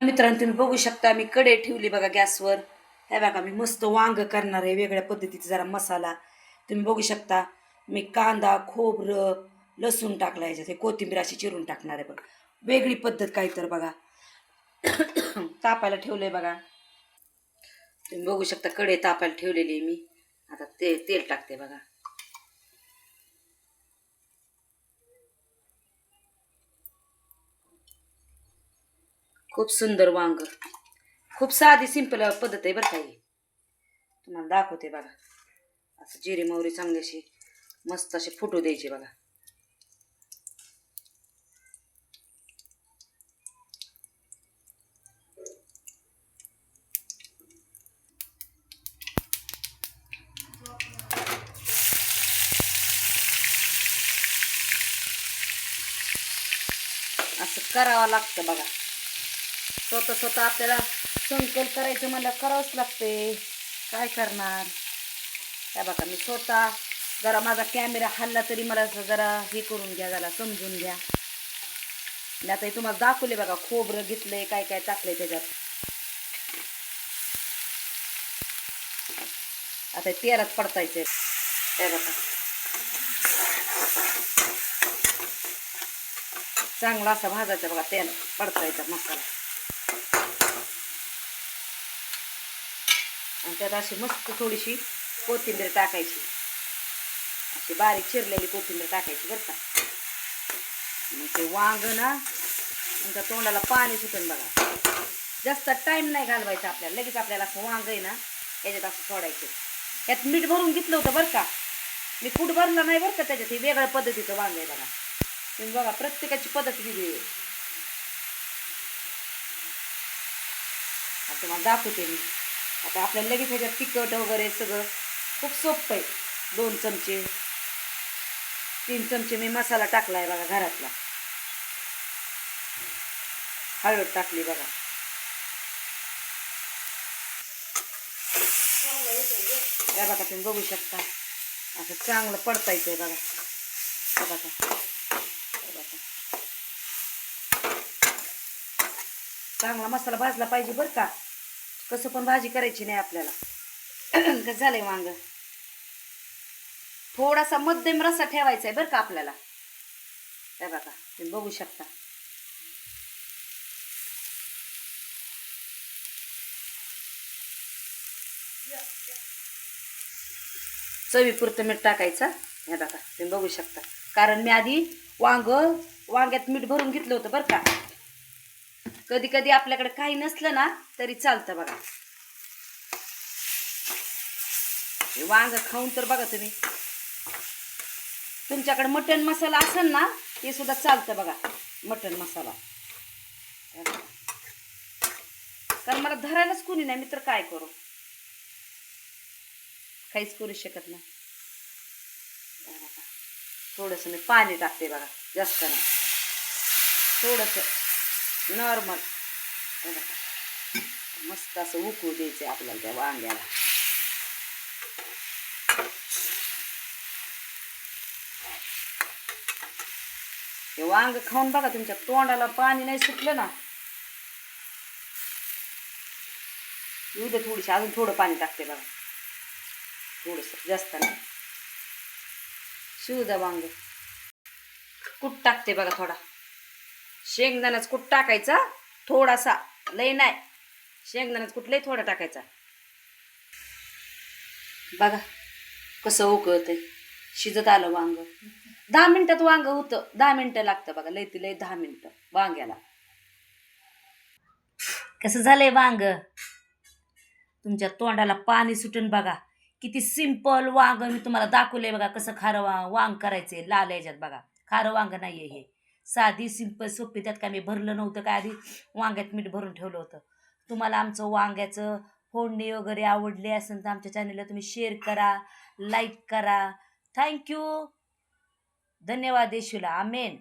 मित्रांनो तुम्ही बघू शकता मी कढई ठेवली बघा गॅसवर. हे बघा मी मस्त वांग करणार आहे वेगळ्या पद्धतीचा जरा मसाला. तुम्ही बघू शकता मी कांदा खोबरं लसूण टाकला ह्याच्यात, हे कोथिंबीर अशी चिरून टाकणार आहे बघ. वेगळी पद्धत काय तर बघा. तापायला ठेवलंय बघा. तुम्ही बघू शकता कढई तापायला ठेवलेली आहे मी. आता तेल टाकते बघा. खूप सुंदर वांग, खूप साधी सिंपल पद्धत आहे बरं काही. तुम्हाला दाखवते बघा. असं जिरे मोहरी चांगली अशी मस्त असे फुटू द्यायचे बघा. असं करावं लागतं बघा. स्वतः आपल्याला संकल्प करायचं म्हणलं करावंच लागते. काय करणार. त्या बघा मी स्वतः जरा माझा कॅमेरा हल्ला तरी मला जरा हे करून घ्या, जरा समजून घ्या. आता तुम्हाला दाखवले बघा खोबरं घेतलंय काय काय टाकलंय त्याच्यात. आता तेलात पडतायचे त्या बघा. चांगला असा भाजायचा बघा. तेल पडतायचा मसाला आणि त्यात अशी मस्त थोडीशी कोथिंबीर टाकायची. अशी बारीक चिरलेली कोथिंबीर टाकायची बरं का. मग ते वांग ना तुमच्या तोंडाला पाणी सुटेल बघा. जास्त टाईम नाही घालवायचा आपल्याला. लगेच आपल्याला असं वांग आहे ना याच्यात असं सोडायचं. यात मीठ भरून घेतलं होतं बरं का. मी कूट भरला नाही बरं का त्याच्यात. हे वेगळ्या पद्धतीचं वांग आहे बघा. तुम्ही बघा प्रत्येकाची पद्धत वेगळी आहे. आता तुम्हाला दाखवते मी. आता आपल्याला लगेच ह्याच्यात तिखट वगैरे सगळं खूप सोपं आहे. 2 चमचे 3 चमचे मी मसाला टाकला आहे बघा घरातला. हळद टाकली बघा. त्या बघा तुम्ही बघू शकता असं चांगलं पडतायचं बघा. बघा चांगला मसाला भाजला पाहिजे बरं का. कसं पण भाजी करायची नाही आपल्याला. कसं झालंय वांग. थोडासा मध्यम रस्सा ठेवायचा आहे बरं का आपल्याला. हे बघा तुम्ही बघू शकता. चवीपुरतं मीठ टाकायचं. हे बघा तुम्ही बघू शकता. कारण मी आधी वांग्यात मीठ भरून घेतलं होतं बरं का. कधी कधी आपल्याकडे काही नसलं ना तरी चालतं बघा. वांग खाऊन तर बघा तुम्ही. तुमच्याकडे मटण मसाला असेल ना ते सुद्धा चालतं बघा. मटण मसाला कारण मला धरायलाच कोणी नाही. मित्र काय करू. काहीच करू शकत नाही. थोडंसं मी पाणी टाकते बघा. जास्त नाही थोडंसं नॉर्मल. मस्त असं उकळू द्यायचं आपल्याला त्या वांग्याला. हे वांग खाऊन बघा तुमच्या तोंडाला पाणी नाही सुटलं ना. येऊ दे थोडीशी अजून थोडं पाणी टाकते बघा. थोडंसं जास्त नाही. शिव द्या वांग. कूट टाकते बघा थोडा. शेंगदाण्याचा कूट टाकायचा थोडासा, लय नाही. शेंगदाण्याचा कूट लय थोडा टाकायचा. बघा कसं उकळतंय. शिजत आलं वांग. 10 मिनिटात वांग होतं. 10 मिनिटं लागतं बघा. लय 10 मिनिटं वांग्याला. कसं झालंय वांग. तुमच्या तोंडाला पाणी सुटून बघा. किती सिंपल वांग मी तुम्हाला दाखवलंय बघा. कसं खारं वांग करायचंय लाल ह्याच्यात बघा. खारं वांग नाहीये हे. साधी सिंपल सोपी. त्यात काय मी भरलं नव्हतं काय. आधी वांग्यात मीठ भरून ठेवलं होतं. तुम्हाला आमचं वांग्याचं फोडणी वगैरे आवडली असेल तर आमच्या चॅनलला तुम्ही शेअर करा, लाईक करा. थँक्यू. धन्यवाद येशूला. आमेन.